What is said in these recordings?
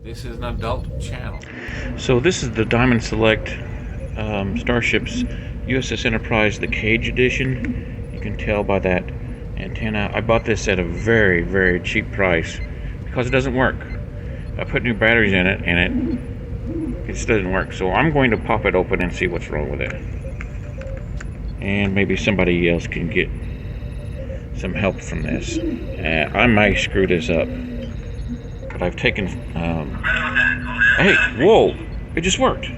This is an adult channel. So this is the Diamond Select Starships USS Enterprise, the Cage Edition. You can tell by that antenna. I bought this at a very, very cheap price because it doesn't work. I put new batteries in it and it just doesn't work. So I'm going to pop it open and see what's wrong with it. And maybe somebody else can get some help from this. I might screw this up. But I've taken... hey, whoa! It just worked.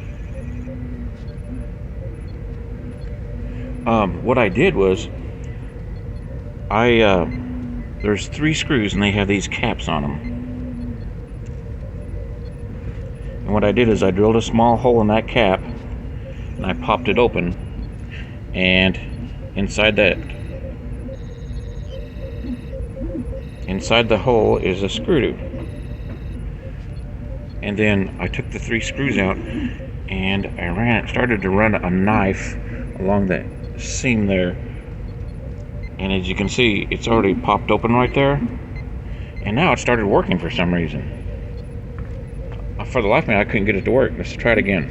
What I did was... there's 3 screws and they have these caps on them. And what I did is I drilled a small hole in that cap and I popped it open, and inside the hole is a screw. And then I took the 3 screws out and I started to run a knife along that seam there. And as you can see, it's already popped open right there. And now it started working for some reason. For the life of me, I couldn't get it to work. Let's try it again.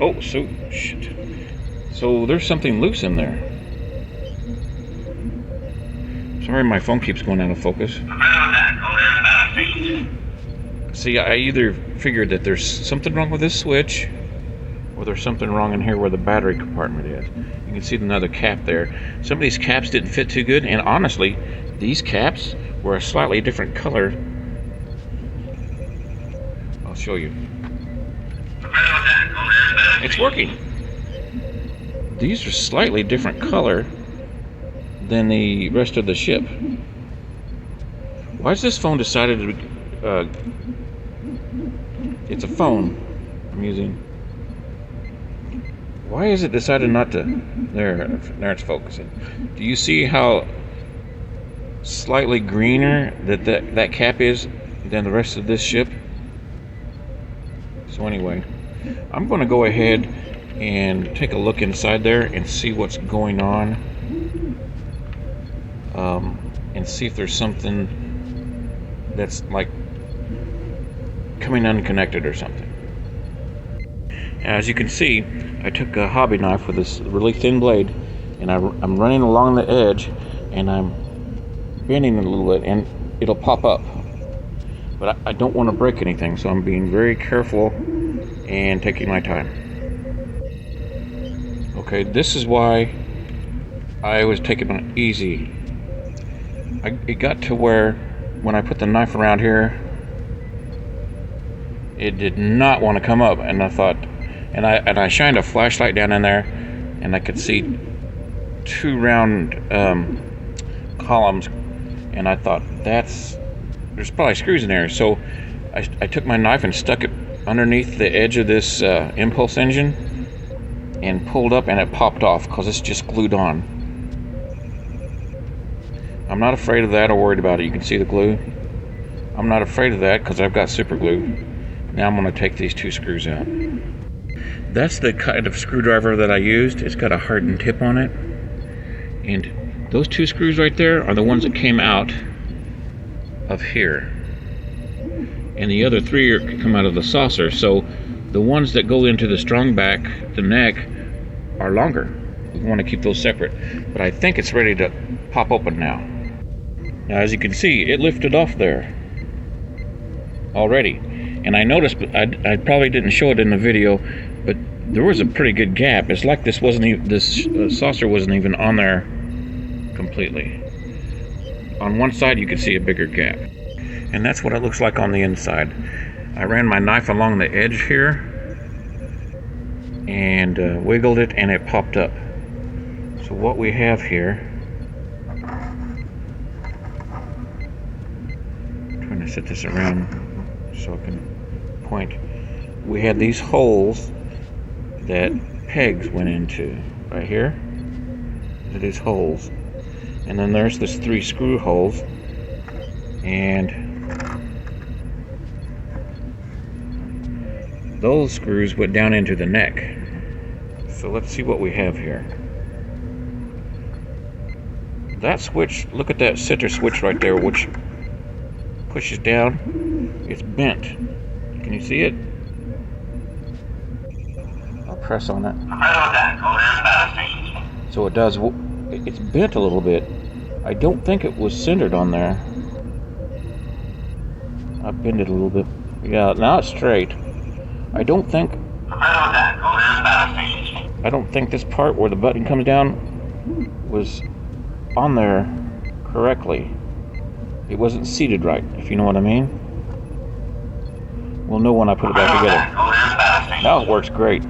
Oh, so shit. So there's something loose in there. Sorry, my phone keeps going out of focus. See, I either figured that there's something wrong with this switch, or there's something wrong in here where the battery compartment is. You can see another cap there. Some of these caps didn't fit too good, and honestly, these caps were a slightly different color. I'll show you. It's working. These are slightly different color than the rest of the ship. Why has this phone decided to... it's a phone I'm using. Why is it decided not to... There it's focusing. Do you see how slightly greener that cap is than the rest of this ship? So anyway, I'm going to go ahead and take a look inside there and see what's going on. And see if there's something that's like coming unconnected or something. As you can see, I took a hobby knife with this really thin blade, and I'm running along the edge, and I'm bending it a little bit, and it'll pop up. But I don't want to break anything, so I'm being very careful and taking my time. Okay, this is why I was taking it easy. It got to where when I put the knife around here, it did not want to come up, and I thought, and I shined a flashlight down in there, and I could see 2 round columns, and I thought there's probably screws in there. So I took my knife and stuck it underneath the edge of this impulse engine and pulled up, and it popped off because it's just glued on. I'm not afraid of that or worried about it. You can see the glue. I'm not afraid of that because I've got super glue. Now I'm going to take these 2 screws out. That's the kind of screwdriver that I used. It's got a hardened tip on it. And those 2 screws right there are the ones that came out of here. And the other 3 come out of the saucer. So the ones that go into the strong back, the neck, are longer. We want to keep those separate. But I think it's ready to pop open now. Now, as you can see, it lifted off there already. And I noticed, but I probably didn't show it in the video, but there was a pretty good gap. It's like this saucer wasn't even on there completely. On one side, you could see a bigger gap. And that's what it looks like on the inside. I ran my knife along the edge here and wiggled it, and it popped up. So what we have here, I'm trying to set this around so I can point. We had these holes that pegs went into right here. These holes, and then there's this 3 screw holes, and those screws went down into the neck. So let's see what we have here. That switch, look at that center switch right there, which pushes down, it's bent. Can you see it? I'll press on it. So it does, it's bent a little bit. I don't think it was centered on there. I bend it a little bit. Yeah, now it's straight. I don't think this part where the button comes down was on there correctly. It wasn't seated right, if you know what I mean. We'll know when I put it back together. Now it works great.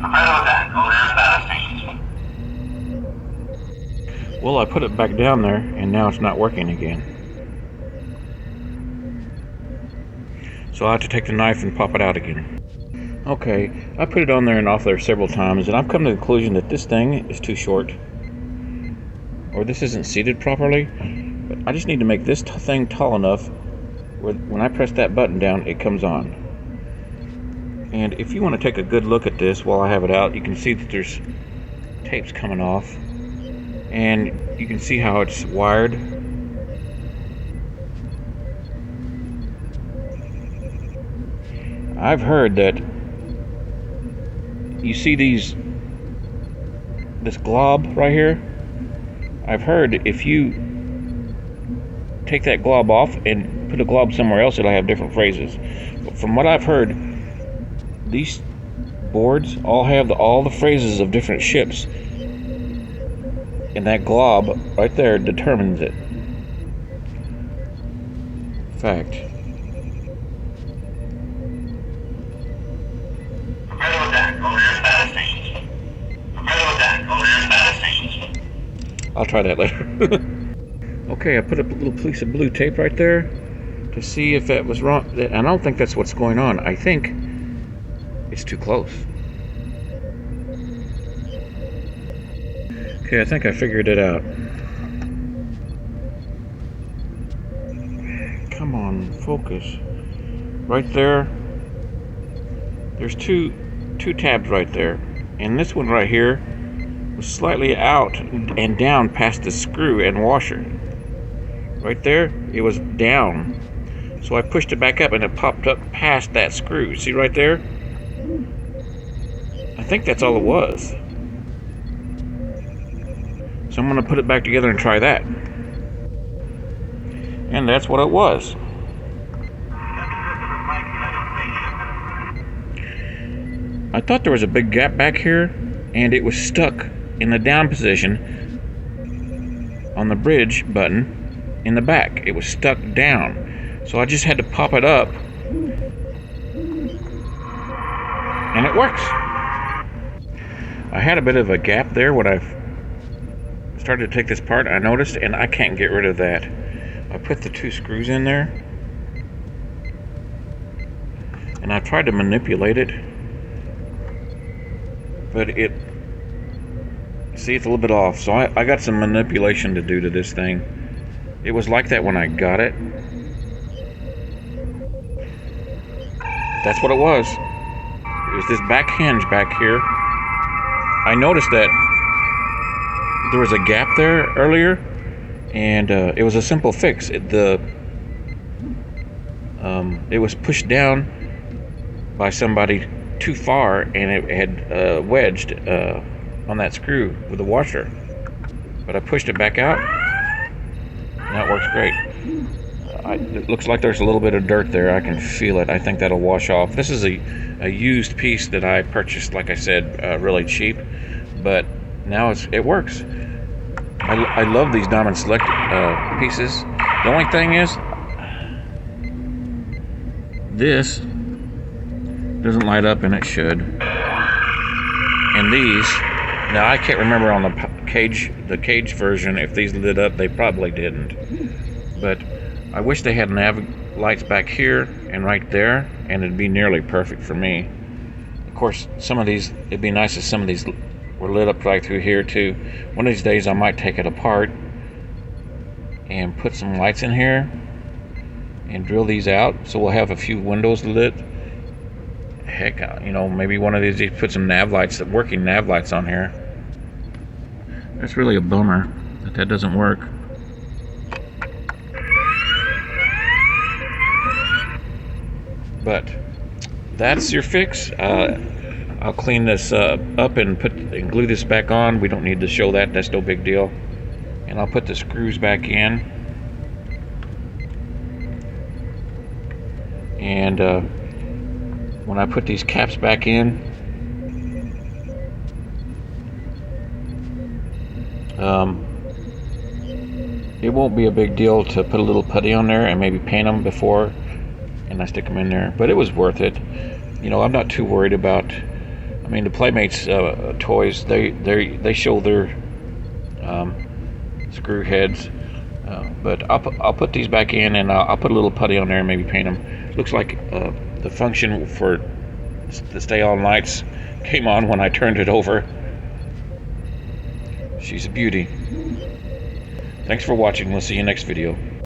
Well, I put it back down there, and now it's not working again. So I have to take the knife and pop it out again. Okay, I put it on there and off there several times, and I've come to the conclusion that this thing is too short. Or this isn't seated properly. But I just need to make this thing tall enough where when I press that button down, it comes on. And if you want to take a good look at this while I have it out, you can see that there's tapes coming off. And you can see how it's wired. I've heard that you see this glob right here. I've heard if you take that glob off and put a glob somewhere else, it'll have different phrases. But from what I've heard, these boards all have all the phrases of different ships, and that glob right there determines it. Fact. I'll try that later. Okay, I put a little piece of blue tape right there to see if that was wrong. I don't think that's what's going on. I think it's too close. Okay, I think I figured it out. Come on, focus. Right there. There's two tabs right there. And this one right here was slightly out and down past the screw and washer. Right there, it was down. So I pushed it back up and it popped up past that screw. See right there? I think that's all it was. So I'm going to put it back together and try that. And that's what it was. I thought there was a big gap back here, and it was stuck in the down position on the bridge button in the back. It was stuck down. So I just had to pop it up, and it works. I had a bit of a gap there when I started to take this apart, I noticed, and I can't get rid of that. I put the two screws in there, and I tried to manipulate it, but see, it's a little bit off. So I got some manipulation to do to this thing. It was like that when I got it. That's what it was. It was this back hinge back here. I noticed that there was a gap there earlier, and it was a simple fix. It was pushed down by somebody too far, and it had wedged on that screw with the washer. But I pushed it back out. Now it works great. It looks like there's a little bit of dirt there. I can feel it. I think that'll wash off. This is a used piece that I purchased, like I said, really cheap. But now it works. I love these Diamond Select pieces. The only thing is, this doesn't light up, and it should. And these, now I can't remember on the cage version if these lit up. They probably didn't. But I wish they had nav lights back here and right there, and it'd be nearly perfect for me. Of course, some of these, it'd be nice if some of these were lit up right through here too. One of these days I might take it apart and put some lights in here and drill these out, so we'll have a few windows lit. Heck, maybe one of these, put some nav lights, working nav lights on here. That's really a bummer that doesn't work. But that's your fix. I'll clean this up and glue this back on. We don't need to show that. That's no big deal. And I'll put the screws back in. And when I put these caps back in, it won't be a big deal to put a little putty on there and maybe paint them before and I stick them in there. But it was worth it. You know, I'm not too worried about. I mean, the Playmates toys, they show their screw heads, but I'll put these back in and I'll put a little putty on there and maybe paint them. Looks like the function for the stay all nights came on when I turned it over. She's a beauty. Thanks for watching. We'll see you next video.